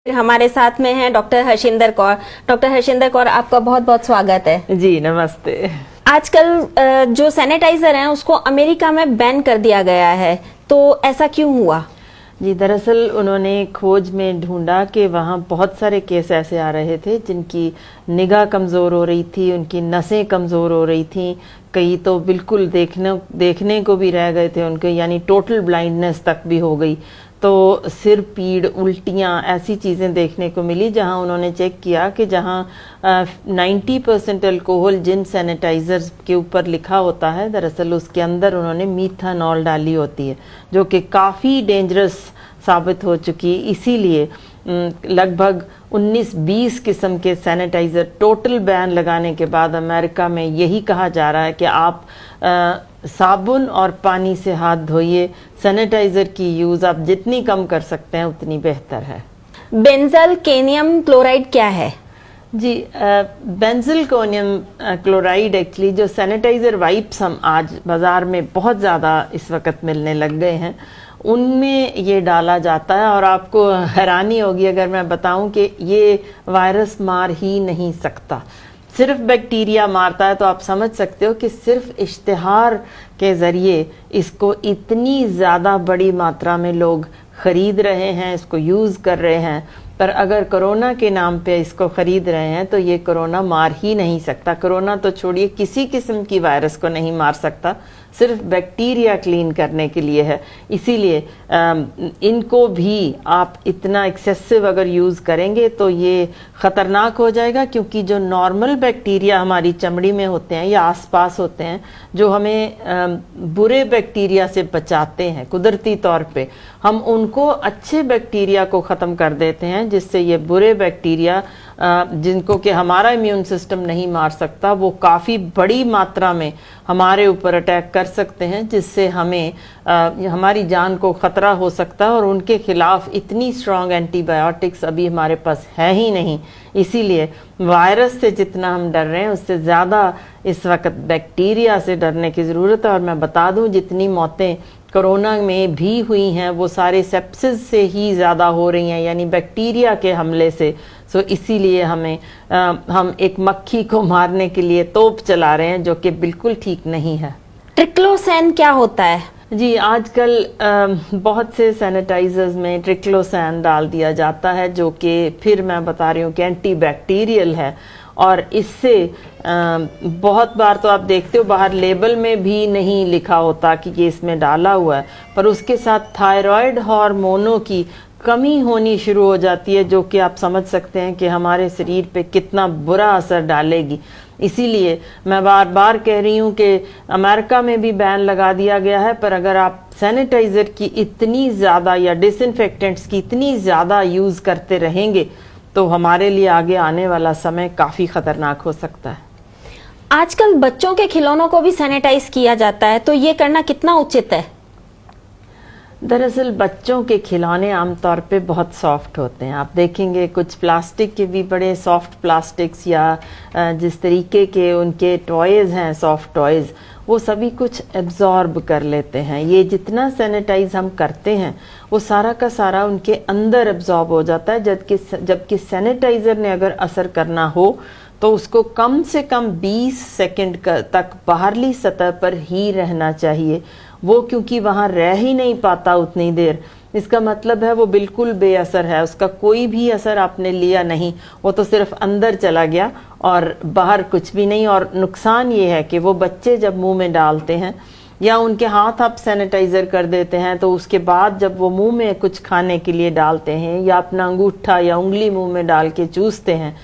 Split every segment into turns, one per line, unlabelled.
हमारे साथ में हैं डॉक्टर हर्षिंदर कौर। डॉक्टर हर्षिंदर कौर, आपका बहुत बहुत स्वागत है।
जी नमस्ते।
आजकल जो सैनिटाइजर हैं उसको अमेरिका में बैन कर दिया गया है, तो ऐसा क्यों हुआ?
जी दरअसल उन्होंने खोज में ढूंढा कि वहाँ बहुत सारे केस ऐसे आ रहे थे जिनकी निगाह कमज़ोर हो रही थी, उनकी नसें कमज़ोर हो रही थी, कई तो बिल्कुल देखने को भी रह गए थे उनके, यानी टोटल ब्लाइंडनेस तक भी हो गई। तो सिर पीड़, उल्टियाँ, ऐसी चीज़ें देखने को मिली जहां उन्होंने चेक किया कि जहां 90% अल्कोहल जिन सैनिटाइजर्स के ऊपर लिखा होता है, दरअसल उसके अंदर उन्होंने मीथानॉल डाली होती है जो कि काफ़ी डेंजरस साबित हो चुकी है। इसीलिए लगभग 19-20 किस्म के सैनिटाइज़र टोटल बैन लगाने के बाद अमेरिका में यही कहा जा रहा है कि आप साबुन और पानी से हाथ धोइए, सैनिटाइज़र की यूज़ आप जितनी कम कर सकते हैं उतनी बेहतर है।
बेंजल केनियम क्लोराइड क्या है?
जी बेंजिल कोनियम क्लोराइड एक्चुअली जो सैनिटाइज़र वाइप्स हम आज बाज़ार में बहुत ज़्यादा इस वक्त मिलने लग गए हैं उनमें ये डाला जाता है, और आपको हैरानी होगी अगर मैं बताऊं कि ये वायरस मार ही नहीं सकता, सिर्फ बैक्टीरिया मारता है। तो आप समझ सकते हो कि सिर्फ इश्तिहार के ज़रिए इसको इतनी ज़्यादा बड़ी मात्रा में लोग ख़रीद रहे हैं, इसको यूज़ कर रहे हैं, पर अगर कोरोना के नाम पे इसको ख़रीद रहे हैं तो ये कोरोना मार ही नहीं सकता। कोरोना तो छोड़िए, किसी किस्म की वायरस को नहीं मार सकता, सिर्फ बैक्टीरिया क्लीन करने के लिए है। इसीलिए इनको भी आप इतना एक्सेसिव अगर यूज़ करेंगे तो ये ख़तरनाक हो जाएगा, क्योंकि जो नॉर्मल बैक्टीरिया हमारी चमड़ी में होते हैं या आसपास होते हैं, जो हमें बुरे बैक्टीरिया से बचाते हैं कुदरती तौर पे, हम उनको अच्छे बैक्टीरिया को ख़त्म कर देते हैं, जिससे ये बुरे बैक्टीरिया जिनको कि हमारा इम्यून सिस्टम नहीं मार सकता, वो काफ़ी बड़ी मात्रा में हमारे ऊपर अटैक कर सकते हैं, जिससे हमें हमारी जान को ख़तरा हो सकता है। और उनके खिलाफ इतनी स्ट्रॉन्ग एंटीबायोटिक्स अभी हमारे पास है ही नहीं। इसीलिए वायरस से जितना हम डर रहे हैं उससे ज़्यादा इस वक्त बैक्टीरिया से डरने की ज़रूरत है। और मैं बता दूं, जितनी मौतें कोरोना में भी हुई हैं वो सारे सेप्सिस से ही ज़्यादा हो रही हैं, यानी बैक्टीरिया के हमले से। सो इसीलिए हम एक मक्खी को मारने के लिए तोप चला रहे हैं, जो कि बिल्कुल ठीक नहीं है।
ट्रिक्लोसैन क्या होता है?
जी आजकल बहुत से सैनिटाइजर्स में ट्रिक्लोसैन डाल दिया जाता है, जो कि फिर मैं बता रही हूँ कि एंटीबैक्टीरियल है। और इससे बहुत बार तो आप देखते हो बाहर लेबल में भी नहीं लिखा होता कि ये इसमें डाला हुआ है, पर उसके साथ थायराइड हार्मोनों की कमी होनी शुरू हो जाती है, जो कि आप समझ सकते हैं कि हमारे शरीर पे कितना बुरा असर डालेगी। इसीलिए मैं बार बार कह रही हूँ कि अमेरिका में भी बैन लगा दिया गया है, पर अगर आप सैनिटाइज़र की इतनी ज़्यादा या डिसइंफेक्टेंट्स की इतनी ज़्यादा यूज़ करते रहेंगे तो हमारे लिए आगे आने वाला समय काफ़ी ख़तरनाक हो सकता है।
आजकल बच्चों के खिलौनों को भी सैनिटाइज किया जाता है, तो ये करना कितना उचित है?
दरअसल बच्चों के खिलौने आमतौर पे बहुत सॉफ्ट होते हैं। आप देखेंगे कुछ प्लास्टिक के भी बड़े सॉफ्ट प्लास्टिक्स या जिस तरीके के उनके टॉयज़ हैं, सॉफ्ट टॉयज़, वो सभी कुछ एब्जॉर्ब कर लेते हैं। ये जितना सैनिटाइज हम करते हैं वो सारा का सारा उनके अंदर एब्जॉर्ब हो जाता है, जबकि सैनिटाइज़र ने अगर असर करना हो तो उसको कम से कम 20 सेकंड तक बाहरली सतह पर ही रहना चाहिए। वो क्योंकि वहाँ रह ही नहीं पाता उतनी देर, इसका मतलब है वो बिल्कुल बेअसर है, उसका कोई भी असर आपने लिया नहीं, वो तो सिर्फ अंदर चला गया और बाहर कुछ भी नहीं। और नुकसान ये है कि वो बच्चे जब मुंह में डालते हैं या उनके हाथ आप सैनिटाइज़र कर देते हैं, तो उसके बाद जब वो मुंह में कुछ खाने के लिए डालते हैं या अपना अंगूठा या उंगली मुंह में डाल के चूसते हैं,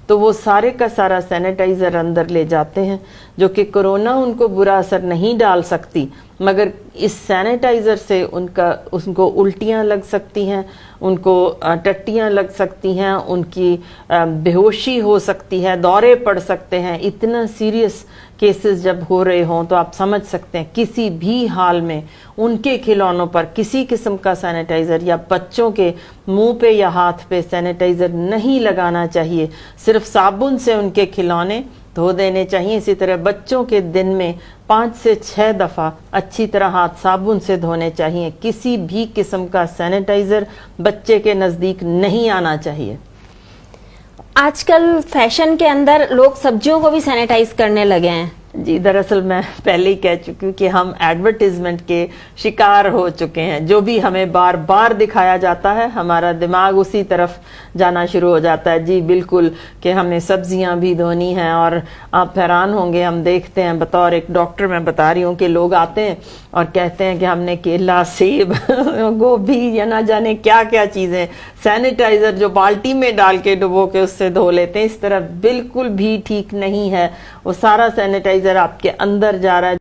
तो वो सारे का सारा सैनिटाइज़र अंदर ले जाते हैं, जो कि कोरोना उनको बुरा असर नहीं डाल सकती, मगर इस सैनिटाइज़र से उनको उल्टियाँ लग सकती हैं, उनको टट्टियाँ लग सकती हैं, उनकी बेहोशी हो सकती है, दौरे पड़ सकते हैं। इतना सीरियस केसेस जब हो रहे हों तो आप समझ सकते हैं किसी भी हाल में उनके खिलौनों पर किसी किस्म का सैनिटाइज़र या बच्चों के मुंह पे या हाथ पे सैनिटाइज़र नहीं लगाना चाहिए। सिर्फ साबुन से उनके खिलौने धो देने चाहिए। इसी तरह बच्चों के दिन में 5 से 6 दफ़ा अच्छी तरह हाथ साबुन से धोने चाहिए। किसी भी किस्म का सैनिटाइज़र बच्चे के नज़दीक नहीं आना चाहिए।
आजकल फैशन के अंदर लोग सब्जियों को भी सैनिटाइज करने लगे हैं।
जी, दरअसल मैं पहले ही कह चुकी हूँ कि हम एडवर्टीजमेंट के शिकार हो चुके हैं। जो भी हमें बार बार दिखाया जाता है हमारा दिमाग उसी तरफ जाना शुरू हो जाता है। जी बिल्कुल, कि हमें सब्जियां भी धोनी हैं। और आप हैरान होंगे, हम देखते हैं, बतौर एक डॉक्टर मैं बता रही हूँ कि लोग आते हैं और कहते हैं कि हमने केला, सेब, गोभी या ना जाने क्या क्या चीज़ें सैनिटाइज़र जो बाल्टी में डाल के डुबो के उससे धो लेते हैं। इस तरह बिल्कुल भी ठीक नहीं है। वो सारा सैनिटाइज़र आपके अंदर जा रहा है।